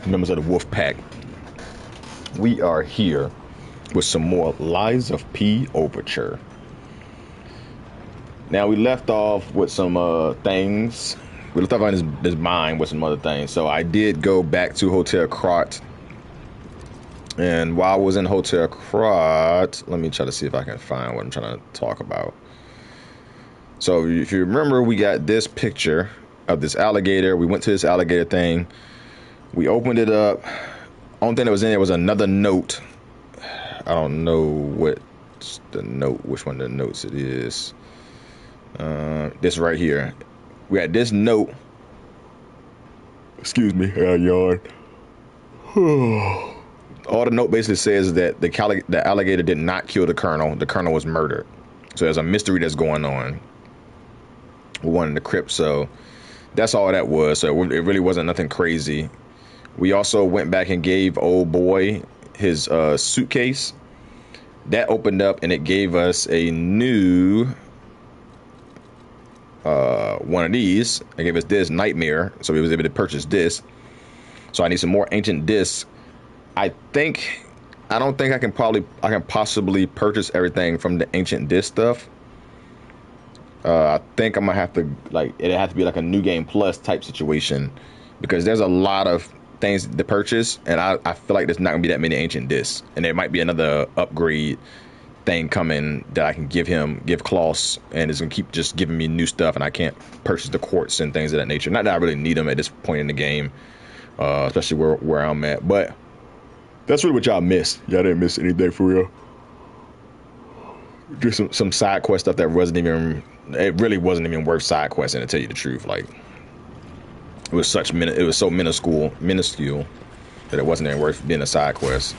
members of the Wolf Pack. We are here with some more Lies of P Overture. Now we left off with some things. We left off on this mine with some other things. So I did go back to Hotel Krat. And while I was in Hotel Krat, let me try to see if I can find what I'm trying to talk about. So if you remember, we got this picture of this alligator. We went to this alligator thing. We opened it up. Only thing that was in there was another note. I don't know what's the note, which one of the notes it is. This right here. We got this note. Excuse me, I yawned. All the note basically says that the alligator did not kill the colonel. The colonel was murdered. So there's a mystery that's going on. One in the crypt. So that's all that was. So it really wasn't nothing crazy. We also went back and gave old boy his suitcase. That opened up and it gave us a new one of these. It gave us this nightmare, so we was able to purchase this. So I need some more ancient discs. I don't think I can possibly purchase everything from the ancient disc stuff. I think I'm gonna have to it'd have to be like a new game plus type situation, because there's a lot of things to purchase, and I feel like there's not gonna be that many ancient discs, and there might be another upgrade thing coming that I can give Klaus, and it's gonna keep just giving me new stuff, and I can't purchase the quartz and things of that nature. Not that I really need them at this point in the game, especially where I'm at. But that's really what y'all missed. Y'all didn't miss anything for real. Just some side quest stuff that really wasn't even worth side questing, to tell you the truth. Like, it was so minuscule that it wasn't even worth being a side quest.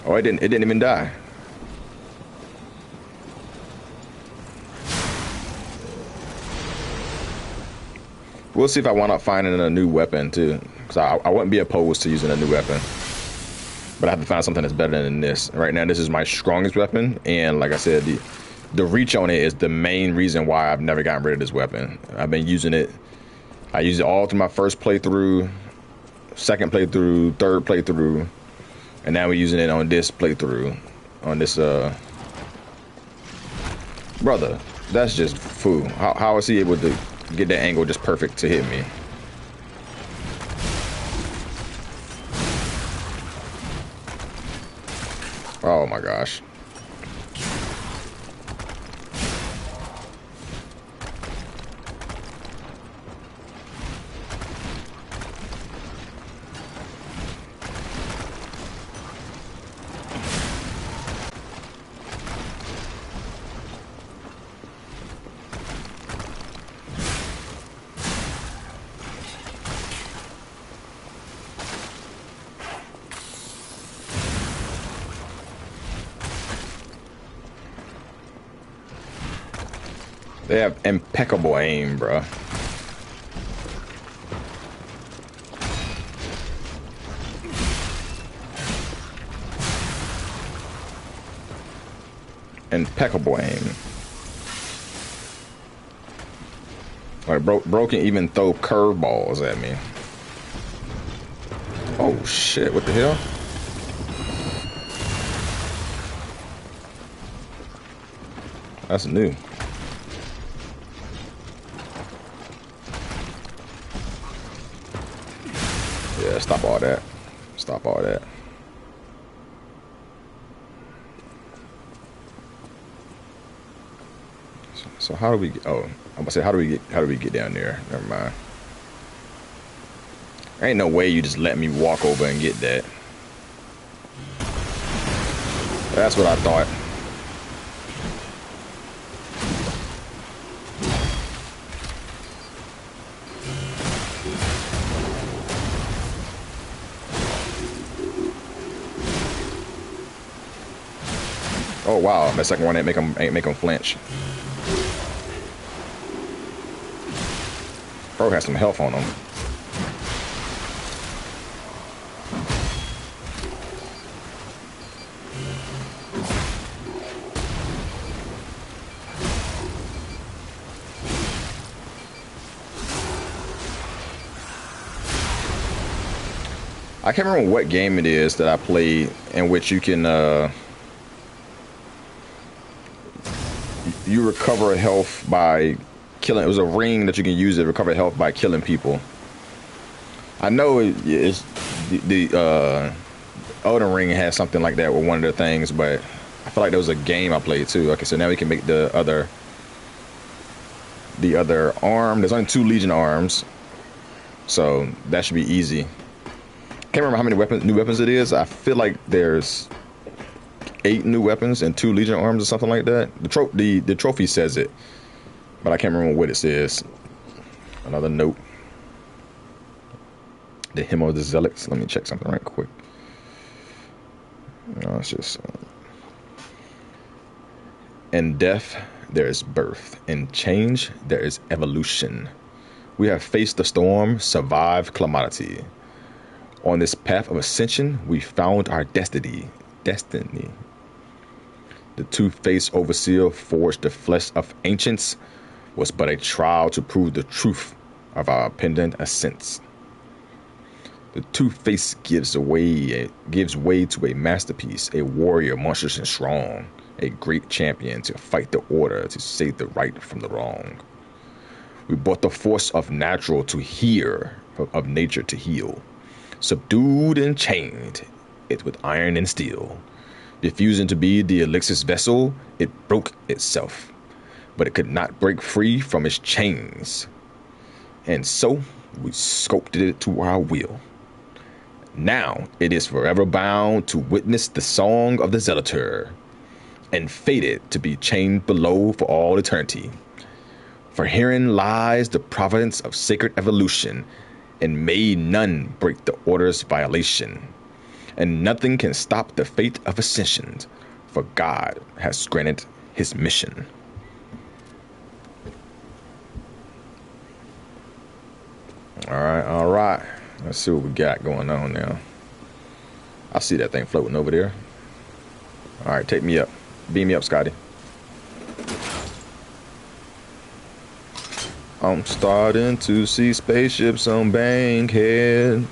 Oh, it didn't even die. We'll see if I wind up finding a new weapon too, because I wouldn't be opposed to using a new weapon, but I have to find something that's better than this. Right now, this is my strongest weapon, and like I said, the reach on it is the main reason why I've never gotten rid of this weapon. I've been using it. I used it all through my first playthrough, second playthrough, third playthrough, and now we're using it on this playthrough. On this, brother, that's just foo. How is he able to get that angle just perfect to hit me? Oh my gosh. They have impeccable aim, bro. Impeccable aim. Like, bro can even throw curveballs at me. Oh shit! What the hell? That's new. Yeah, stop all that. Stop all that. So how do we get, oh, I'm gonna say, how do we get down there? Never mind. Ain't no way you just let me walk over and get that. That's what I thought. Oh wow, that second one ain't make him flinch. Bro has some health on him. I can't remember what game it is that I played in which you can you recover health by killing. It was a ring that you can use to recover health by killing people. I know it's the Elden Ring has something like that with one of the things, but I feel like there was a game I played too. Okay, so now we can make the other arm. There's only 2 Legion arms, so that should be easy. Can't remember how many new weapons it is. I feel like there's 8 new weapons and 2 Legion arms or something like that. The trophy says it, but I can't remember what it says. Another note. The Hymn of the Zealots. Let me check something right quick. No, it's just in death there is birth, in change there is evolution. We have faced the storm, survived calamity. On this path of ascension, we found our destiny. The two-faced overseer forged the flesh of ancients was but a trial to prove the truth of our pendant ascents. The two-faced gives way to a masterpiece, a warrior monstrous and strong, a great champion to fight the order, to save the right from the wrong. We brought the force of natural to hear, of nature to heal. Subdued and chained it with iron and steel. Refusing to be the elixir's vessel, it broke itself. But it could not break free from its chains. And so we sculpted it to our will. Now it is forever bound to witness the song of the Zealoter, and fated to be chained below for all eternity. For herein lies the providence of sacred evolution, and may none break the order's violation. And nothing can stop the fate of ascension, for God has granted his mission. All right. Let's see what we got going on now. I see that thing floating over there. All right, take me up. Beam me up, Scotty. I'm starting to see spaceships on Bankhead.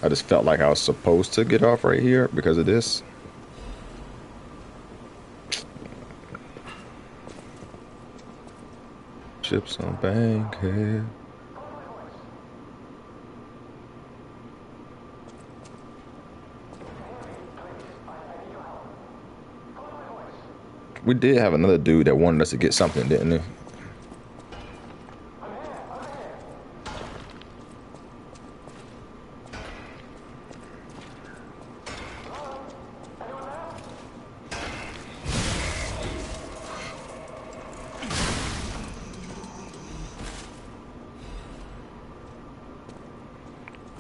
I just felt like I was supposed to get off right here because of this. Ships on Bankhead. We did have another dude that wanted us to get something, didn't he?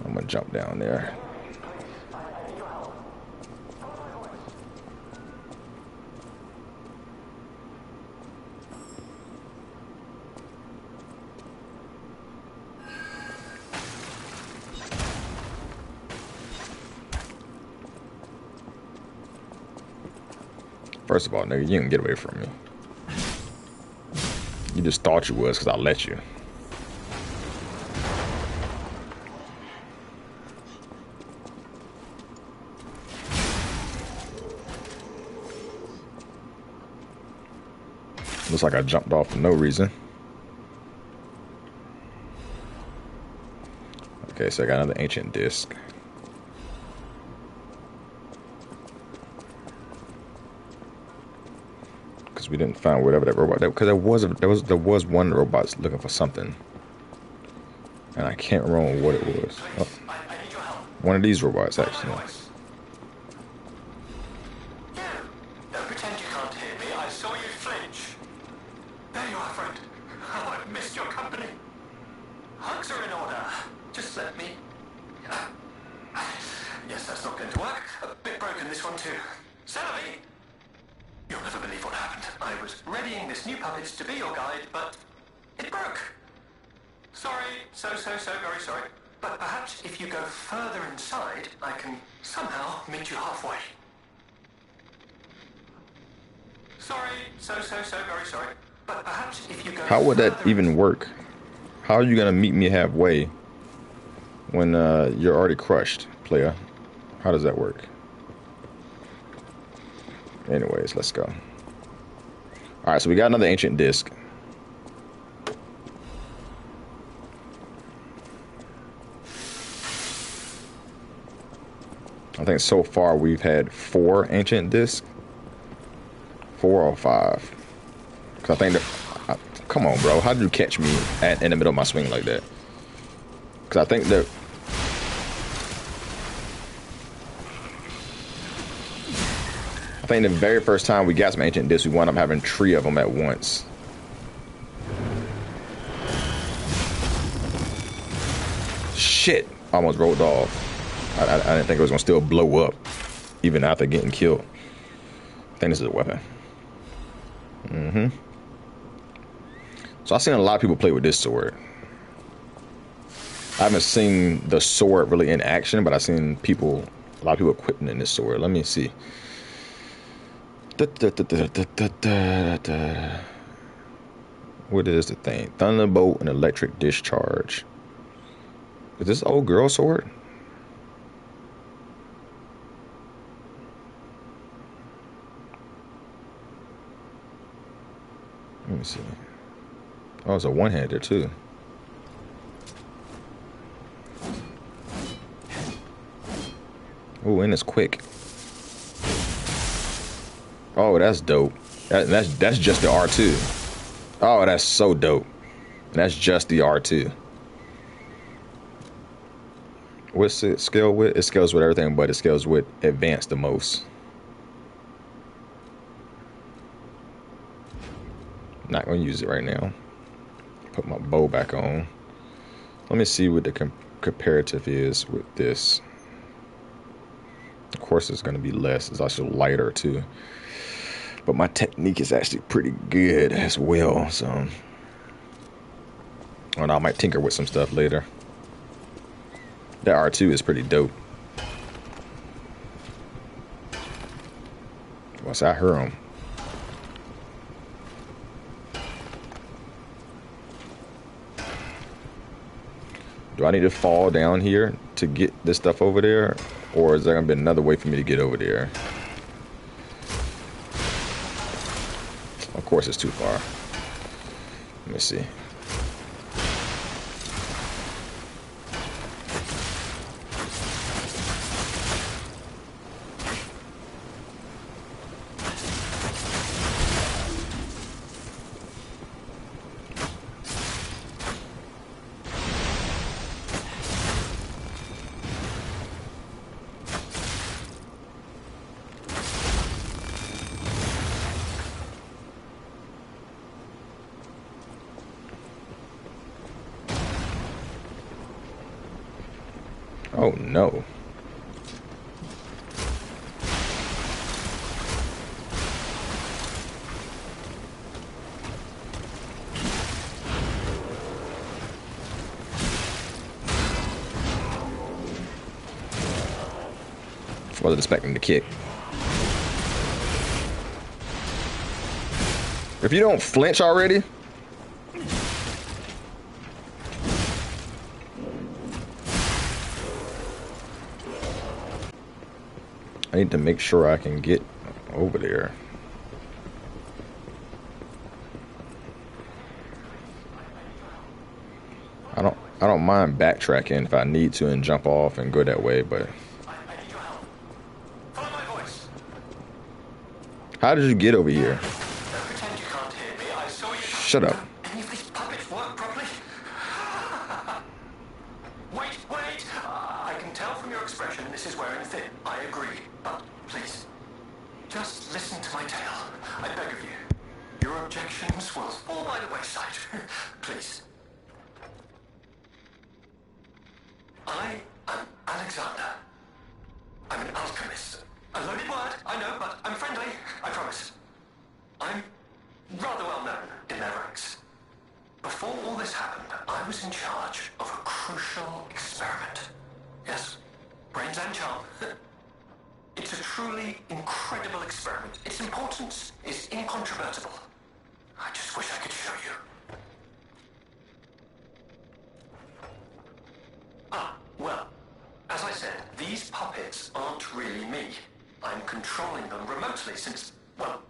I'm gonna jump down there. First of all, nigga, you can get away from me. You just thought you was because I let you. Looks like I jumped off for no reason. Okay, so I got another ancient disc. Because we didn't find whatever that robot. Because there was one robot looking for something, and I can't remember what it was. Oh, one of these robots actually. But perhaps if you go further inside, I can somehow meet you halfway. Sorry, so very sorry. But perhaps if you go How would that even work? How are you gonna meet me halfway when you're already crushed, player? How does that work? Anyways, let's go. Alright, so we got another ancient disc. I think so far we've had 4 ancient discs. 4 or 5. Cause I think come on, bro. How did you catch me in the middle of my swing like that? Cause I think that the very first time we got some ancient discs, we wound up having 3 of them at once. Shit! Almost rolled off. I didn't think it was gonna still blow up, even after getting killed. I think this is a weapon. So I've seen a lot of people play with this sword. I haven't seen the sword really in action, but I've seen a lot of people equipping in this sword. Let me see. What is the thing? Thunderbolt and electric discharge. Is this old girl sword? Let me see. Oh, it's a one-hander too. Oh, and it's quick. Oh, that's dope. That's just the R2. Oh, that's so dope. That's just the R2. What's it scale with? It scales with everything, but it scales with advanced the most. Not gonna use it right now. Put my bow back on. Let me see what the comparative is with this. Of course, it's gonna be less. It's also lighter too. But my technique is actually pretty good as well. So, and I might tinker with some stuff later. That R2 is pretty dope. Once I heard him. Do I need to fall down here to get this stuff over there? Or is there going to be another way for me to get over there? Of course it's too far. Let me see. Oh no. Wasn't expecting to kick. If you don't flinch already. I need to make sure I can get over there. I don't mind backtracking if I need to and jump off and go that way, but I need your help. Follow my voice. how did you get over here? Don't pretend you can't hear me. I saw you. Shut up. Any of these puppets work properly? Wait. I can tell from your expression this is wearing thin. I agree. But please, just listen to my tale. I beg of you. Your objections will fall by the wayside. Please. I am Alexander. I'm an alchemist. A loaded word, I know, but I'm friendly, I promise. I'm rather well known in their ranks. Before all this happened, I was in charge of a crucial experiment. Yes, brains and charm. It's a truly incredible experiment. Its importance is incontrovertible. I just wish I could show you. Well, as I said, these puppets aren't really me. I'm controlling them remotely since, well,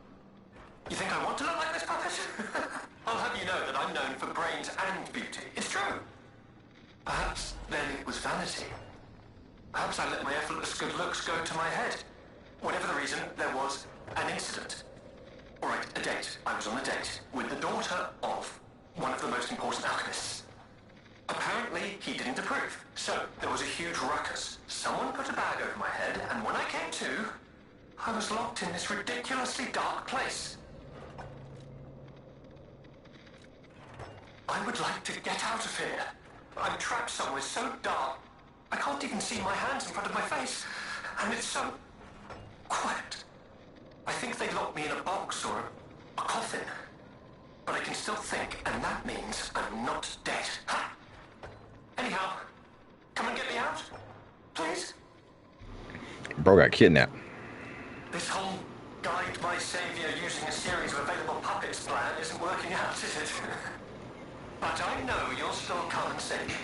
you think I want to look like this puppet? I'll have you know that I'm known for brains and beauty. It's true. Perhaps then it was vanity. Perhaps I let my effortless good looks go to my head. Whatever the reason, there was an incident. All right, a date. I was on a date with the daughter of one of the most important alchemists. Apparently, he didn't approve. So, there was a huge ruckus. Someone put a bag over my head, and when I came to, I was locked in this ridiculously dark place. I would like to get out of here. I'm trapped somewhere so dark, I can't even see my hands in front of my face. And it's so quiet. I think they locked me in a box or a coffin. But I can still think, and that means I'm not dead. Ha! Anyhow, come and get me out, please. Bro got kidnapped. This whole guide my savior using a series of available puppets plan isn't working out, is it? But I know you'll still come and save me,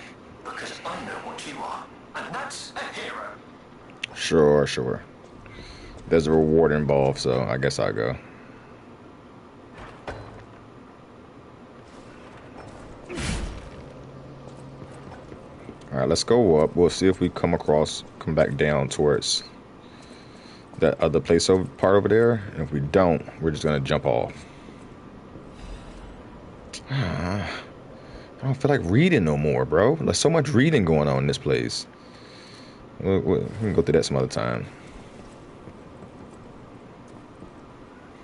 because I know what you are, and that's a hero. Sure, sure. There's a reward involved, so I guess I'll go. Alright, let's go up. We'll see if we come back down towards that other place part over there. And if we don't, we're just gonna jump off. I don't feel like reading no more, bro. There's so much reading going on in this place. We can go through that some other time.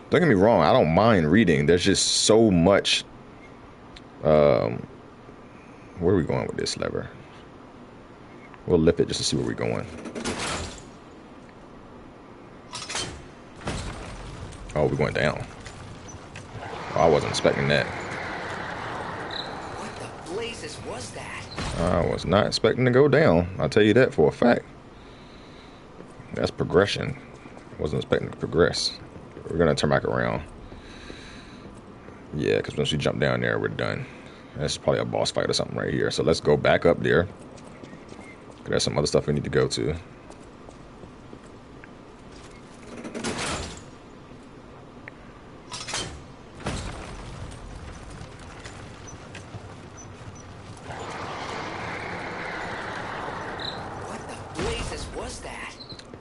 Don't get me wrong, I don't mind reading. There's just so much. Where are we going with this lever? We'll lift it just to see where we're going. Oh, we're going down. Oh, I wasn't expecting that. What the blazes was that? I was not expecting to go down. I'll tell you that for a fact. That's progression. Wasn't expecting to progress. We're going to turn back around. Yeah, because once we jump down there, we're done. That's probably a boss fight or something right here. So let's go back up there. There's some other stuff we need to go to. What the blazes was that?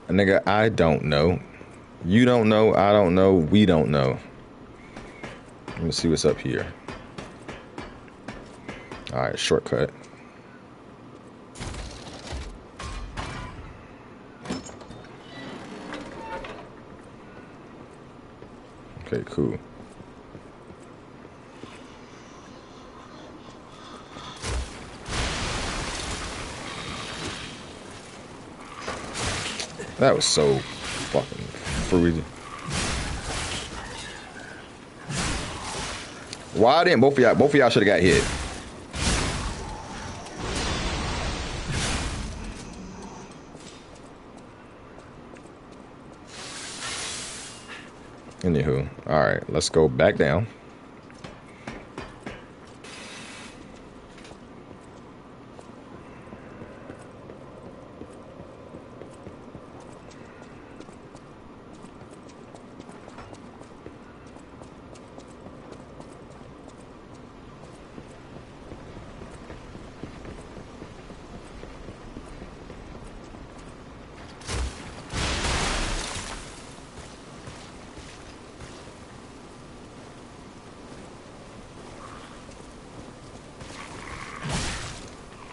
Nigga, I don't know. You don't know, I don't know, we don't know. Let me see what's up here. Alright, shortcut. Okay, cool. That was so fucking fruity. Why didn't both of y'all should have got hit? Anywho, all right, let's go back down.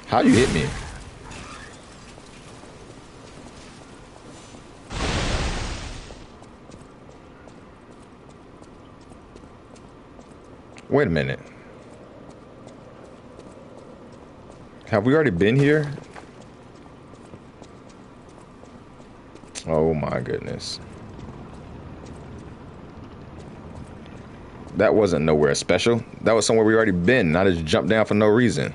How you hit me? Wait a minute. Have we already been here? Oh my goodness. That wasn't nowhere special. That was somewhere we already been. I just jumped down for no reason.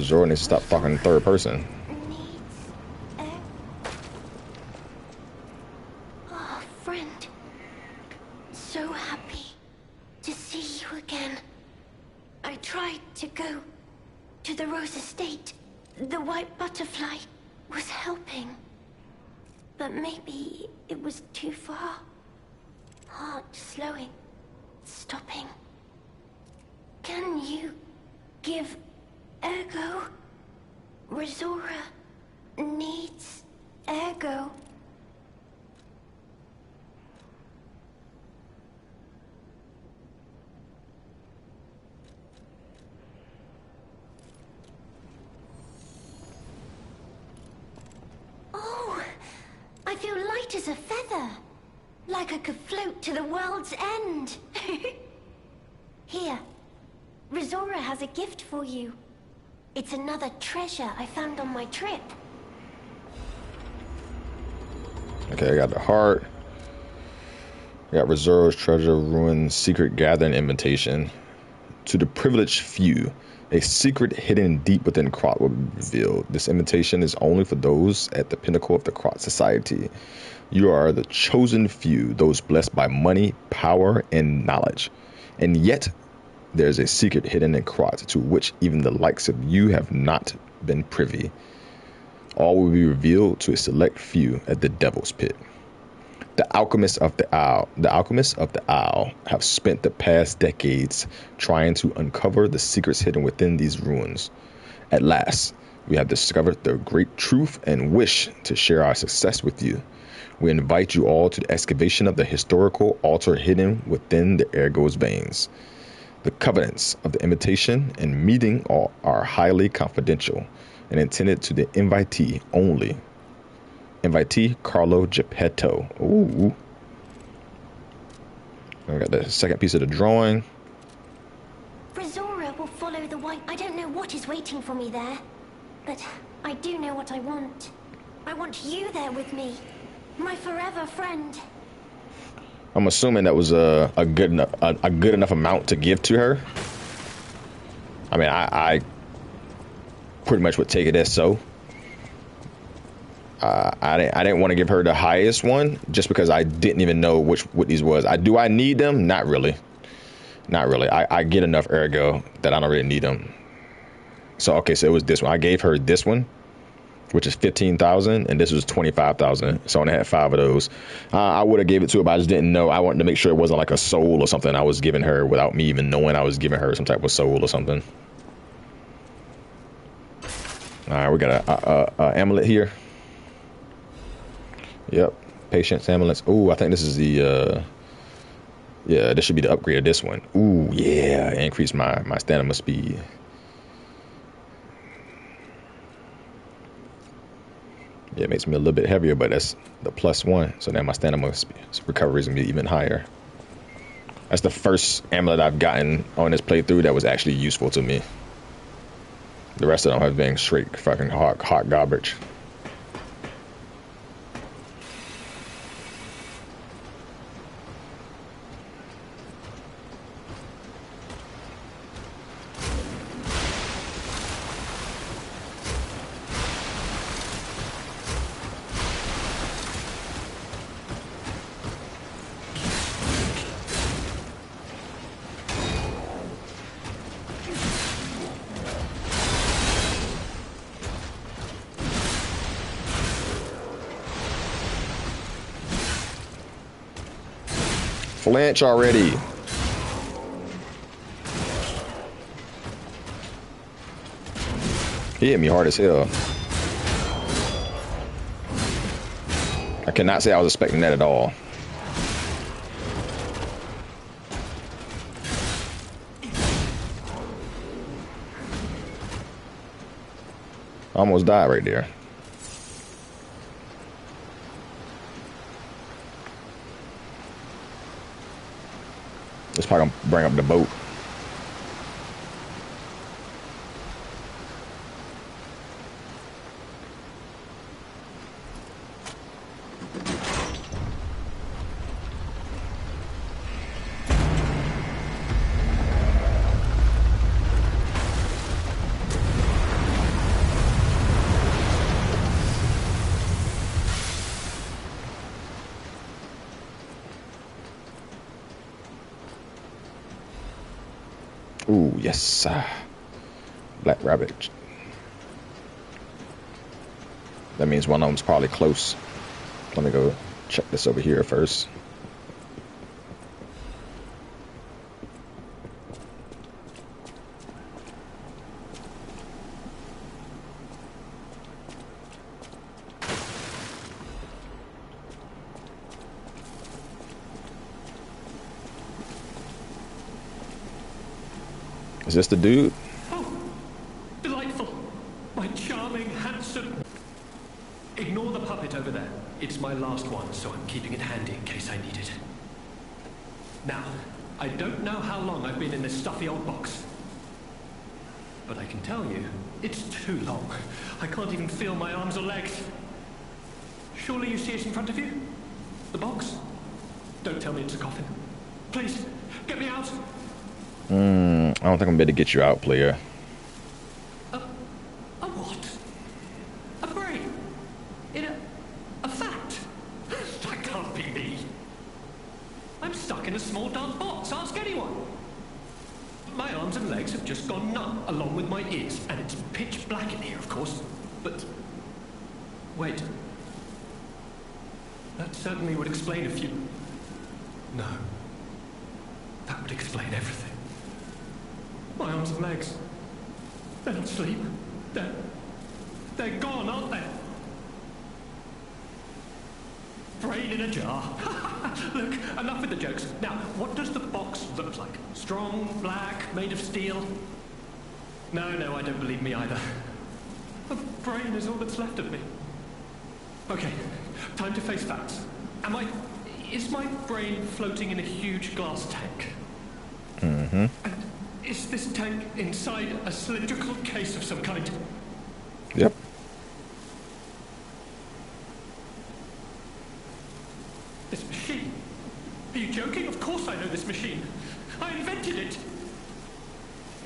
Zora needs to stop talking in third person. Needs a... Oh, friend. So happy to see you again. I tried to go to the Rose Estate. The white butterfly was helping. But maybe it was too far. Heart slowing, stopping. Can you give Ergo? Resora needs Ergo. Oh, I feel light as a feather. Like I could float to the world's end. Here, Resora has a gift for you. It's another treasure I found on my trip. Okay, I got the heart. I got Resora's treasure, ruin, secret gathering invitation. To the privileged few, a secret hidden deep within Krot will be revealed. This invitation is only for those at the pinnacle of the Krot society. You are the chosen few, those blessed by money, power, and knowledge. And yet, there's a secret hidden in Krot to which even the likes of you have not been privy. All will be revealed to a select few at the Devil's Pit. The alchemists of the Isle have spent the past decades trying to uncover the secrets hidden within these ruins. At last, we have discovered the great truth and wish to share our success with you. We invite you all to the excavation of the historical altar hidden within the Ergo's veins. The covenants of the invitation and meeting are highly confidential and intended to the invitee only. Invitee Carlo Geppetto. Ooh. We got the second piece of the drawing. Resora will follow the white... I don't know what is waiting for me there. But I do know what I want. I want you there with me. My forever friend. I'm assuming that was a good enough amount to give to her. I mean, I pretty much would take it as so. I didn't want to give her the highest one just because I didn't even know what these was. Do I need them? Not really. Not really. I get enough Ergo that I don't really need them. So okay, so it was this one. I gave her this one, which is 15,000, and this was 25,000. So I only had 5 of those. I would have gave it to her, but I just didn't know. I wanted to make sure it wasn't like a soul or something I was giving her without me even knowing I was giving her some type of soul or something. All right, we got a amulet here. Yep, patience amulets. Ooh, I think this is the yeah, this should be the upgrade of this one. Ooh, yeah, increase my stamina speed. Yeah, it makes me a little bit heavier, but that's the +1. So now my stamina recovery is gonna be even higher. That's the first amulet I've gotten on this playthrough that was actually useful to me. The rest of them have been straight fucking hot garbage. Flinch already. He hit me hard as hell. I cannot say I was expecting that at all. I almost died right there. It's probably gonna bring up the boat. Ooh, yes. Black rabbit. That means one of them's probably close. Let me go check this over here first. Is this the dude? Oh, delightful. My charming, handsome... Ignore the puppet over there. It's my last one, so I'm keeping it handy in case I need it. Now, I don't know how long I've been in this stuffy old box. But I can tell you, it's too long. I can't even feel my arms or legs. Surely you see it in front of you? The box? Don't tell me it's a coffin. Please, get me out! I don't think I'm going to get you out, player. A what? A brain? In a fact? That can't be me. I'm stuck in a small dark box. Ask anyone. My arms and legs have just gone numb, along with my ears, and it's pitch black in here, of course. But wait. That certainly would explain a few. No. That would explain everything. My arms and legs. They're not asleep. They're gone, aren't they? Brain in a jar. Look, enough with the jokes. Now, what does the box look like? Strong, black, made of steel? No, I don't believe me either. A brain is all that's left of me. Okay, time to face facts. Is my brain floating in a huge glass tank? Mm-hmm. And is this tank inside a cylindrical case of some kind? Yep. This machine? Are you joking? Of course I know this machine. I invented it.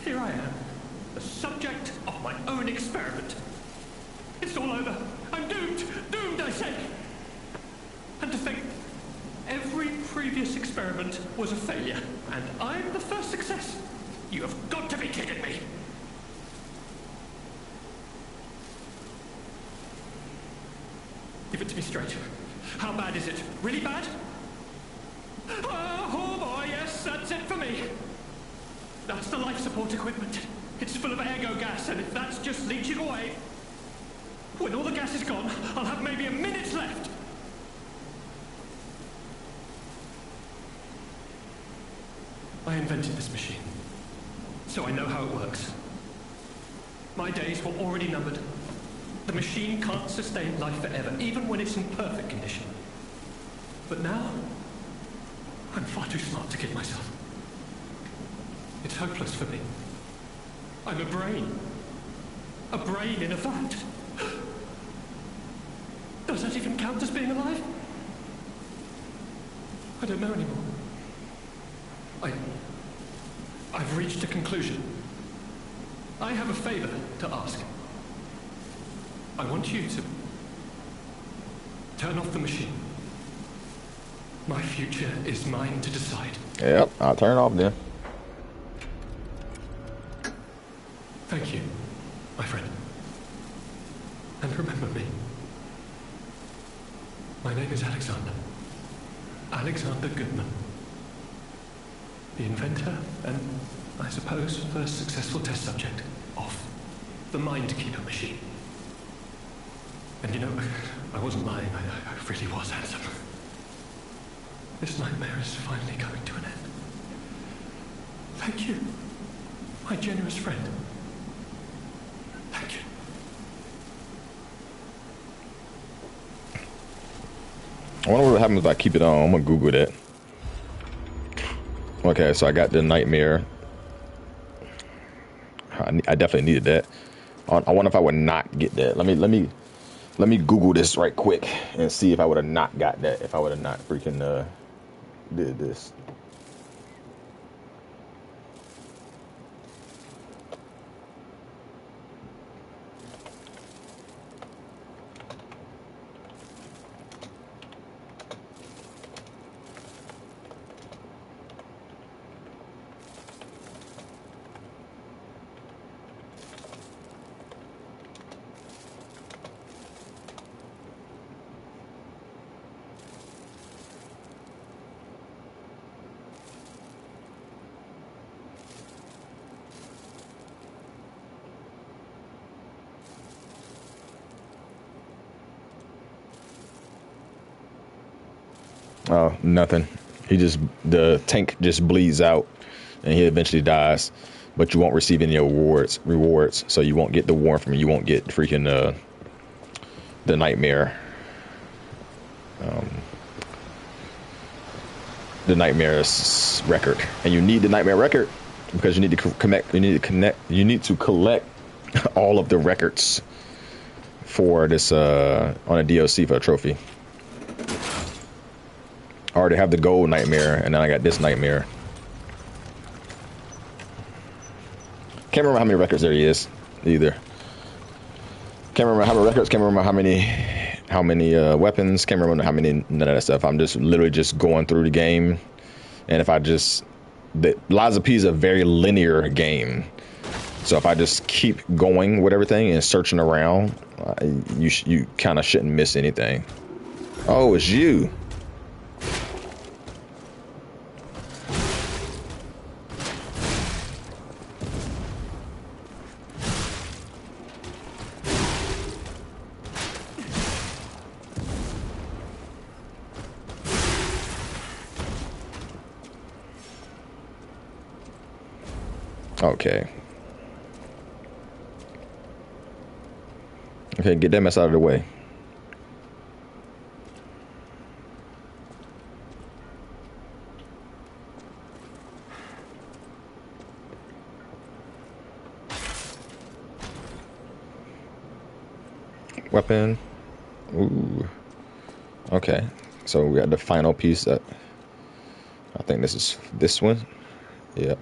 Here I am, the subject of my own experiment. It's all over. I'm doomed. Doomed, I say. And to think, every previous experiment was a failure, and I'm the first success. You have got to be kidding me. Give it to me straight. How bad is it? Really bad? Oh boy, yes, that's it for me. That's the life support equipment. It's full of ergo gas, and if that's just leaching away, when all the gas is gone, I'll have maybe a minute left. I invented this machine, so I know how it works. My days were already numbered. The machine can't sustain life forever, even when it's in perfect condition. But now, I'm far too smart to kid myself. It's hopeless for me. I'm a brain. A brain in a vat. Does that even count as being alive? I don't know anymore. I've reached a conclusion. I have a favor to ask. I want you to turn off the machine. My future is mine to decide. Yep, I'll turn it off then. Thank you, my friend. And remember me. My name is Alexander. Alexander Goodman. The inventor and, I suppose, first successful test subject of the Mind Keeper machine. And you know, I wasn't lying. I really was handsome. This nightmare is finally coming to an end. Thank you, my generous friend. Thank you. I wonder what happens if I keep it on. I'm gonna Google that. Okay, so I got the nightmare. I definitely needed that. I wonder if I would not get that. Let me Google this right quick and see if I would have not got that. If I would have not freaking did this. Oh, nothing. The tank just bleeds out, and he eventually dies. But you won't receive any rewards. So you won't get the warrant from me. You won't get freaking the nightmare. The nightmare's record, and you need the nightmare record because you need to connect. You need to collect all of the records for this on a DLC for a trophy. I already have the gold nightmare, and then I got this nightmare. Can't remember how many records there is either. Can't remember how many records. Can't remember how many weapons. Can't remember how many, none of that stuff. I'm just literally just going through the game, and if I just Lies of P is a very linear game, so if I just keep going with everything and searching around, you kind of shouldn't miss anything. Oh, it's you. Okay. Okay, get that mess out of the way. Weapon. Ooh. Okay. So we got the final piece that I think this is this one. Yep.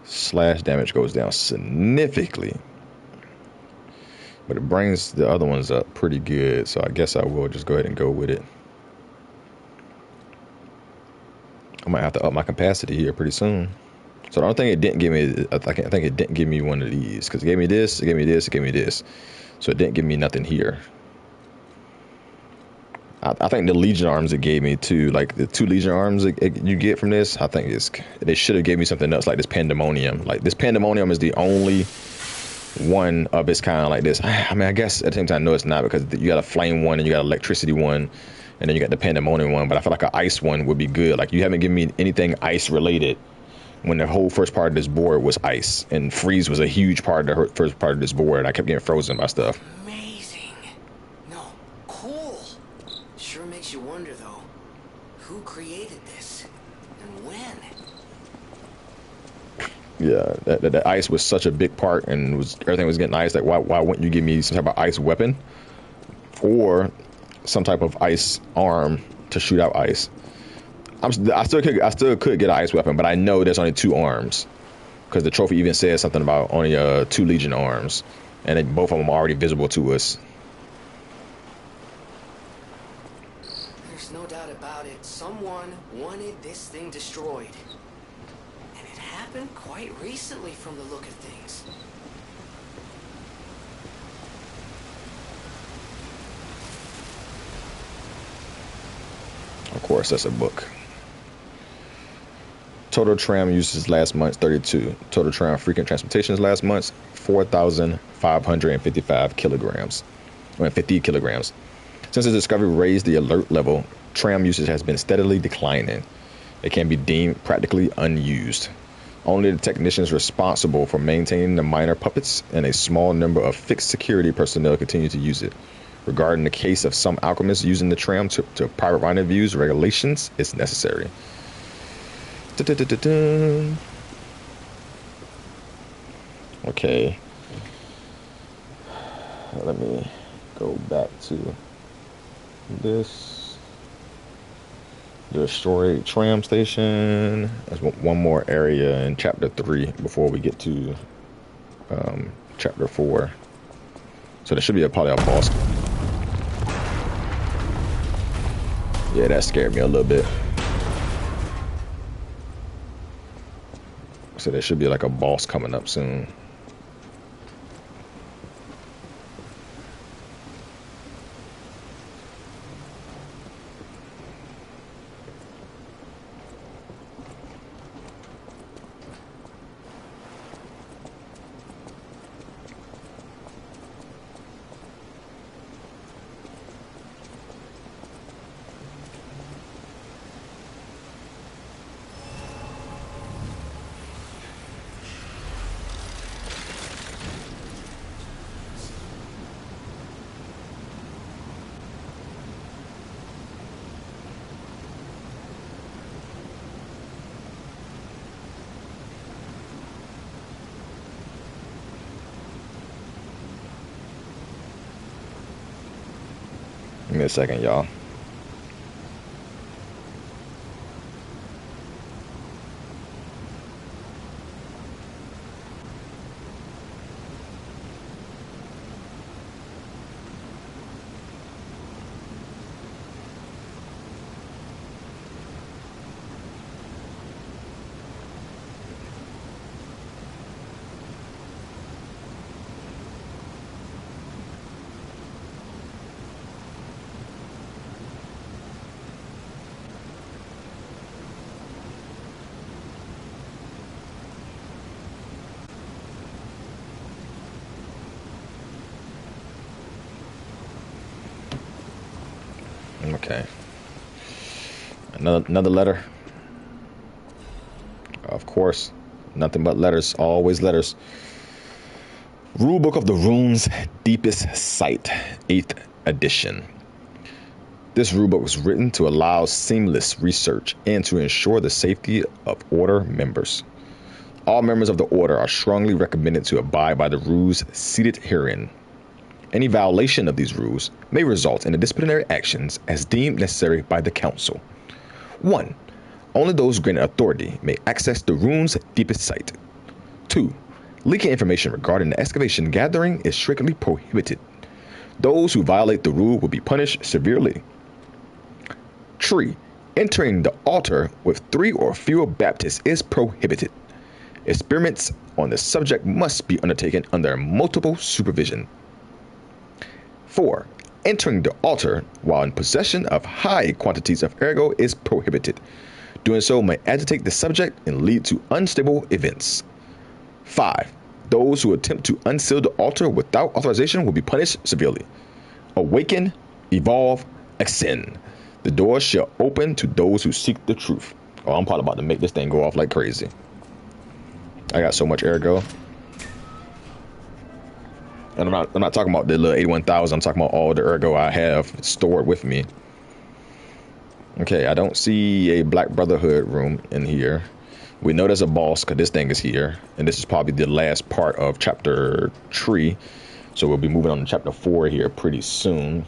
Slash damage goes down significantly, but it brings the other ones up pretty good, so I guess I will just go ahead and go with it. I might have to up my capacity here pretty soon. So the only thing it didn't give me, I think it didn't give me one of these, because it gave me this, it gave me this, it gave me this, so it didn't give me nothing here. I think the Legion arms it gave me too, like the 2 Legion arms you get from this, I think they should have gave me something else like this Pandemonium. Like this Pandemonium is the only one of its kind like this. I mean, I guess at the same time, no, it's not, because you got a flame one and you got an electricity one, and then you got the Pandemonium one. But I feel like an ice one would be good. Like you haven't given me anything ice related when the whole first part of this board was ice, and freeze was a huge part of the first part of this board. And I kept getting frozen by stuff. Amazing. No, cool. Sure makes you wonder, though. Who created this? And when? Yeah, that ice was such a big part, and everything was getting ice. Like, why wouldn't you give me some type of ice weapon or some type of ice arm to shoot out ice? I still could get an ice weapon, but I know there's only 2 arms, because the trophy even says something about only 2 Legion arms, and both of them are already visible to us. There's no doubt about it. Someone wanted this thing destroyed. And it happened quite recently from the look of things. Of course, that's a book. Total tram uses last month 32. Total tram frequent transportations last month 4,555 kilograms. 50 kilograms. Since the discovery raised the alert level, tram usage has been steadily declining. It can be deemed practically unused. Only the technicians responsible for maintaining the minor puppets and a small number of fixed security personnel continue to use it. Regarding the case of some alchemists using the tram to private rendezvous, regulations is necessary. Okay. Let me go back to this. The destroyed tram station. There's one more area in chapter 3 before we get to chapter 4. So there should be probably a boss. Yeah, that scared me a little bit. So there should be like a boss coming up soon. Give me a second, y'all. Okay. Another letter. Of course, nothing but letters. Always letters. Rulebook of the Runes, Deepest Sight, 8th edition. This rulebook was written to allow seamless research and to ensure the safety of Order members. All members of the Order are strongly recommended to abide by the rules seated herein. Any violation of these rules may result in the disciplinary actions as deemed necessary by the Council. 1. Only those granted authority may access the rune's deepest sight. 2. Leaking information regarding the excavation gathering is strictly prohibited. Those who violate the rule will be punished severely. 3. Entering the altar with 3 or fewer Baptists is prohibited. Experiments on the subject must be undertaken under multiple supervision. 4. Entering the altar while in possession of high quantities of ergo is prohibited. Doing so may agitate the subject and lead to unstable events. 5. Those who attempt to unseal the altar without authorization will be punished severely. Awaken, evolve, ascend. The door shall open to those who seek the truth. Oh, I'm probably about to make this thing go off like crazy. I got so much ergo. And I'm not talking about the little 81,000. I'm talking about all the ergo I have stored with me. Okay, I don't see a Black Brotherhood room in here. We know there's a boss because this thing is here. And this is probably the last part of chapter 3. So we'll be moving on to chapter 4 here pretty soon.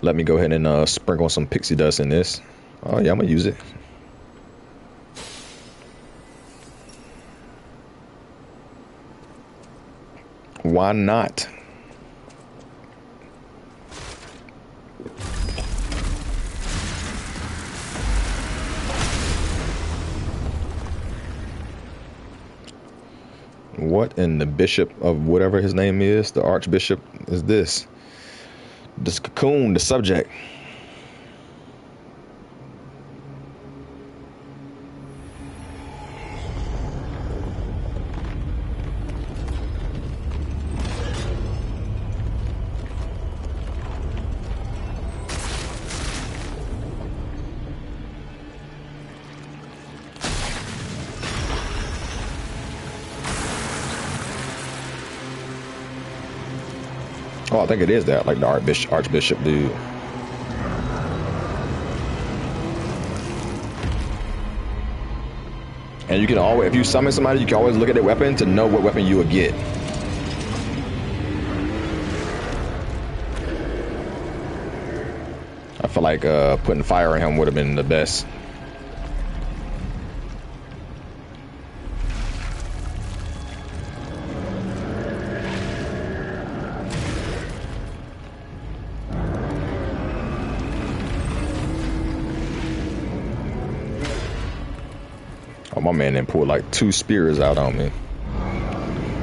Let me go ahead and sprinkle some pixie dust in this. Oh yeah, I'm going to use it. Why not? What in the bishop of whatever his name is, the archbishop, is this? This cocoon, the subject. Oh, I think it is that, like the archbishop dude. And you can always, if you summon somebody, you can always look at their weapon to know what weapon you would get. I feel like putting fire in him would have been the best. Oh, my man then pulled like 2 spears out on me.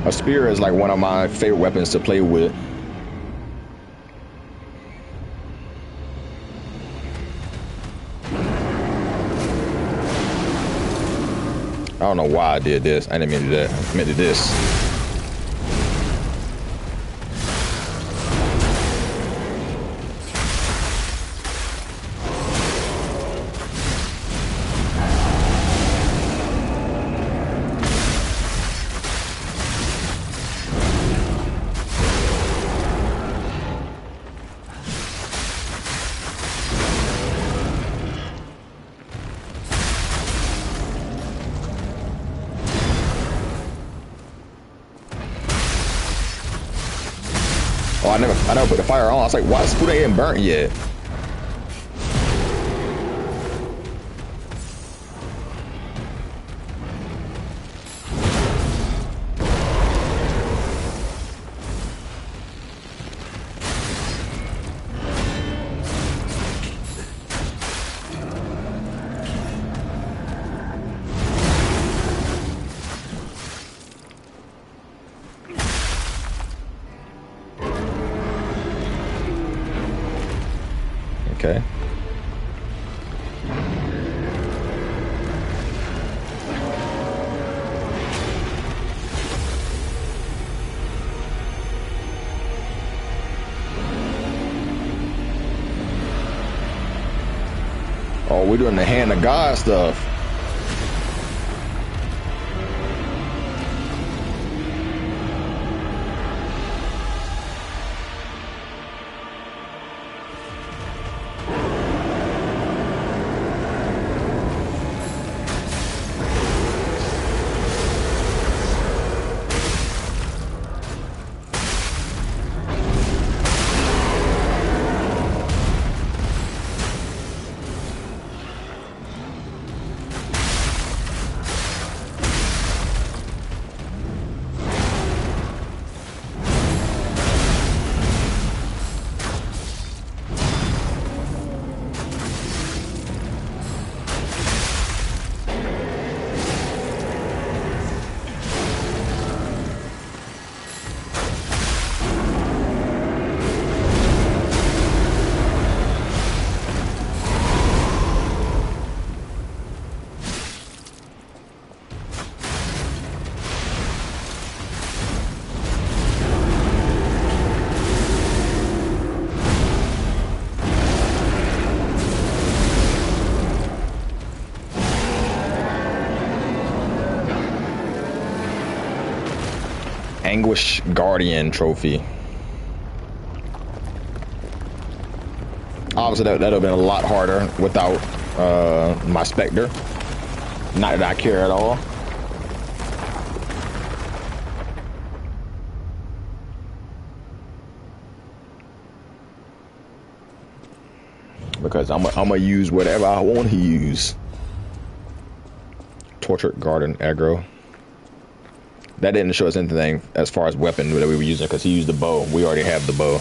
A spear is like one of my favorite weapons to play with. I don't know why I did this. I didn't mean to do that. I meant to do this. Oh, I never put the fire on. I was like, why is food ain't even burnt yet? Okay. Oh, we're doing the hand of God stuff. Anguish Guardian trophy. Obviously, that would have been a lot harder without my Spectre. Not that I care at all. Because I'm gonna use whatever I want to use. Tortured Garden aggro. That didn't show us anything as far as weapon that we were using because he used the bow. We already have the bow.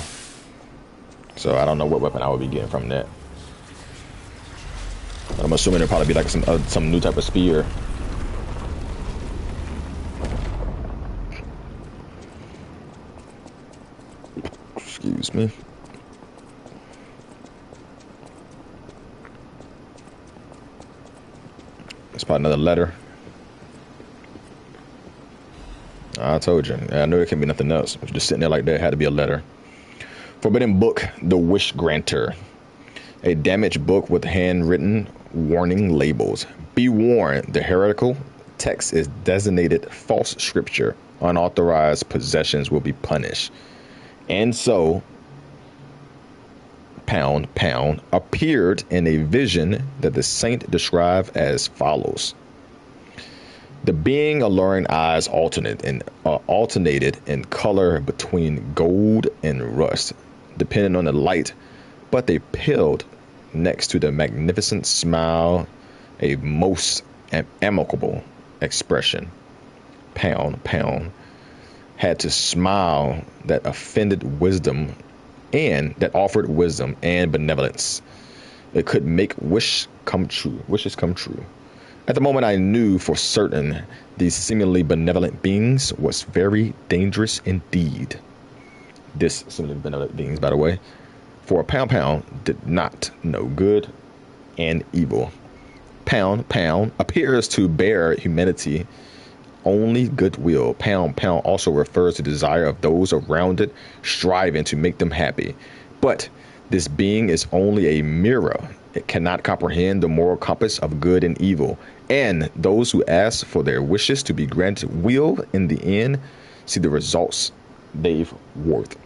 So I don't know what weapon I would be getting from that. But I'm assuming it'll probably be like some new type of spear. Excuse me. It's probably another letter. I told you. I knew it couldn't be nothing else. It was just sitting there like that. It had to be a letter. Forbidden Book, The Wish Granter. A damaged book with handwritten warning labels. Be warned, the heretical text is designated false scripture. Unauthorized possessions will be punished. And so, pound, pound, appeared in a vision that the saint described as follows. The being alluring eyes alternated in color between gold and rust, depending on the light, but they paled next to the magnificent smile, a most amicable expression. Pound, pound, had to smile that offended wisdom and that offered wisdom and benevolence. It could make wishes come true. At the moment, I knew for certain these seemingly benevolent beings was very dangerous indeed. This seemingly benevolent beings, by the way, for Pound Pound did not know good and evil. Pound Pound appears to bear humanity only goodwill. Pound Pound also refers to the desire of those around it, striving to make them happy. But this being is only a mirror. It cannot comprehend the moral compass of good and evil. And those who ask for their wishes to be granted will, in the end, see the results they've worth.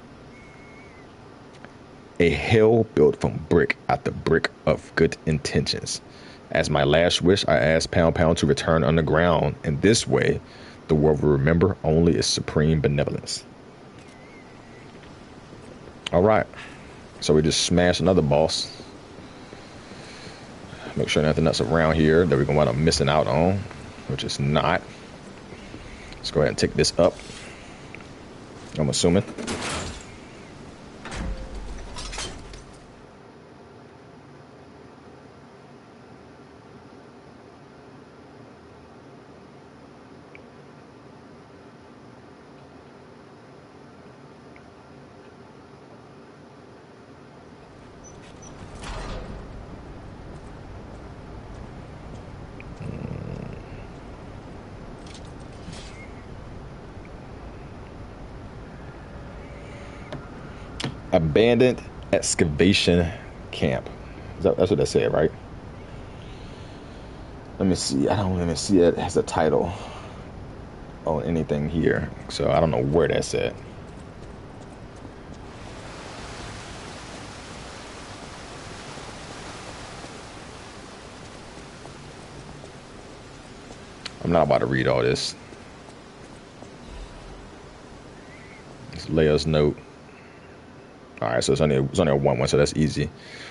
A hell built from brick after brick of good intentions. As my last wish, I asked Pound Pound to return underground. In this way, the world will remember only its supreme benevolence. All right. So we just smashed another boss. Make sure nothing else around here that we're going to wind up missing out on, which is not. Let's go ahead and take this up. I'm assuming. Abandoned excavation camp. That's what that said, right? Let me see. I don't even see it as a title on anything here, so I don't know where that's at. I'm not about to read all this. Just Leia's note. All right, so it's only a 1-1, so that's easy.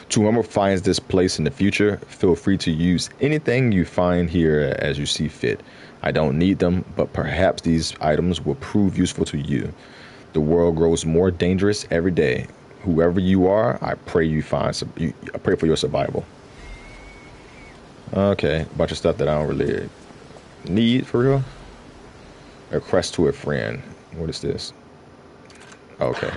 To whoever finds this place in the future, feel free to use anything you find here as you see fit. I don't need them, but perhaps these items will prove useful to you. The world grows more dangerous every day. Whoever you are, I pray I pray for your survival. Okay, a bunch of stuff that I don't really need for real. A request to a friend. What is this? Okay.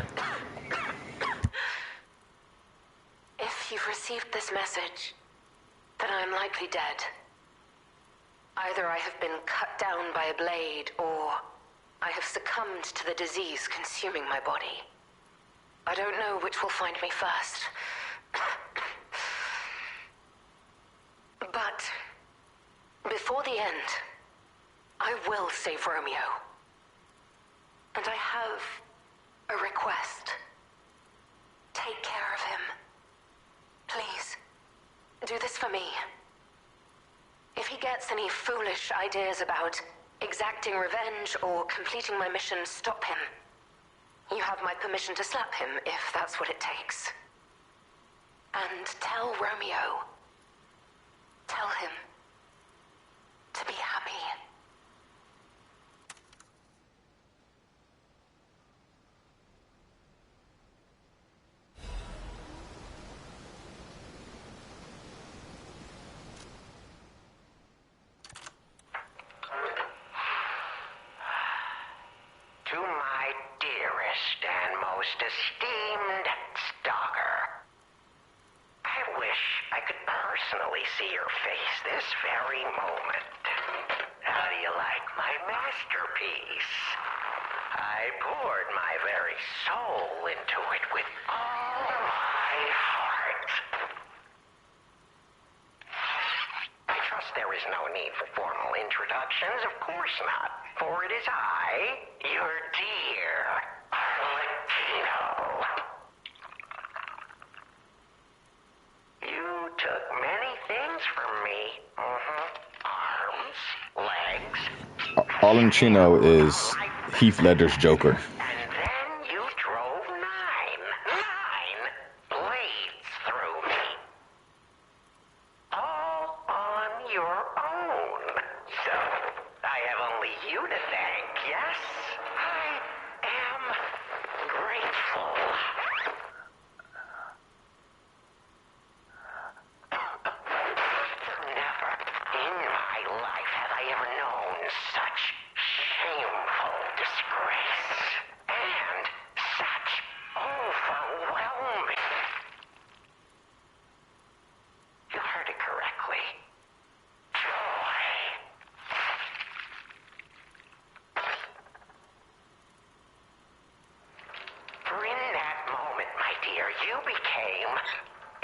If you've received this message, then I am likely dead. Either I have been cut down by a blade, or I have succumbed to the disease consuming my body. I don't know which will find me first. But before the end, I will save Romeo. And I have a request. Take care of him. Please, do this for me. If he gets any foolish ideas about exacting revenge or completing my mission, stop him. You have my permission to slap him if that's what it takes. And tell Romeo. Tell him to be happy. To my dearest and most esteemed stalker, I wish I could personally see your face this very moment. How do you like my masterpiece? I poured my very soul into it with all my heart. I trust there is no need for formal introductions, of course not, for it is I, your dear Latino. You took many things from me. Arms, legs. Arlenchino is Heath Ledger's Joker. And then you drove nine blades through me. All on your own. So, I have only you to thank, yes? I am grateful. Never in my life have I ever known such shameful disgrace. And such overwhelming. You heard it correctly. Joy. For in that moment, my dear, you became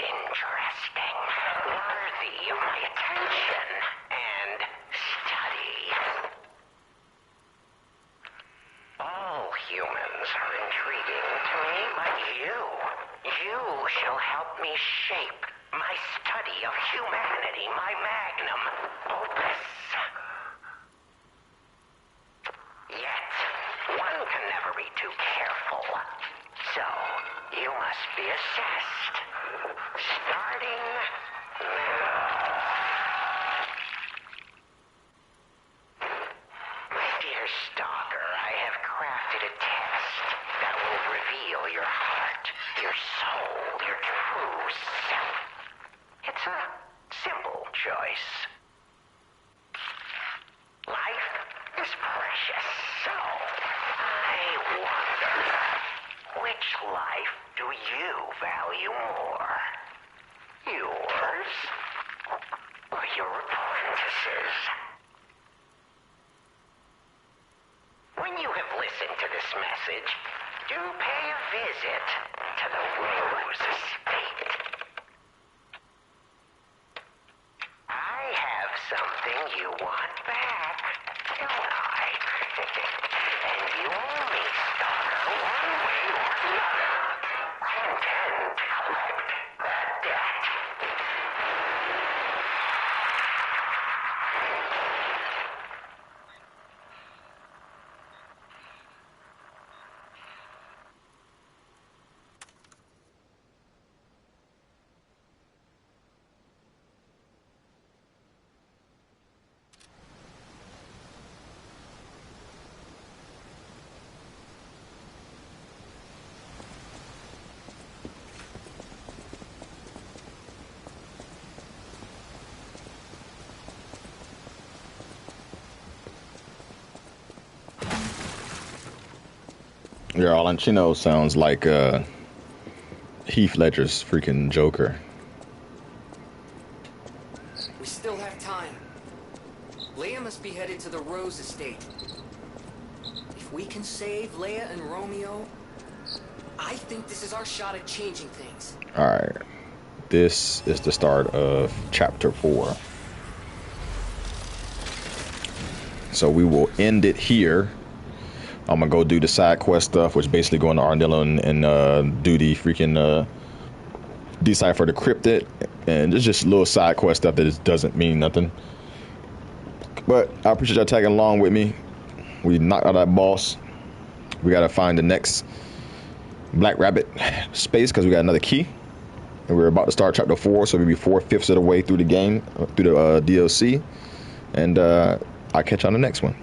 interesting, worthy of my attention and study. All humans are intriguing to me, but you shall help me shape my study of humanity, my magnum opus. Yet, one can never be too careful. So, you precious. So, I wonder, which life do you value more? Yours or your apprentice's? When you have listened to this message, do pay a visit to the Rose Estate. I have something you want back, don't I? And you owe me, Stalker, one way or another. I intend to collect that debt. Yeah, Alancino sounds like Heath Ledger's freaking Joker. We still have time. Leia must be headed to the Rose Estate. If we can save Leia and Romeo, I think this is our shot at changing things. Alright. This is the start of chapter 4. So we will end it here. I'm gonna go do the side quest stuff, which basically go into Arnillo and do the freaking decipher the cryptid, and it's just little side quest stuff that just doesn't mean nothing. But I appreciate y'all tagging along with me. We knocked out that boss. We gotta find the next Black Rabbit space because we got another key, and we're about to start chapter 4, so we'll be 4/5 of the way through the game, through the DLC, and I'll catch you on the next one.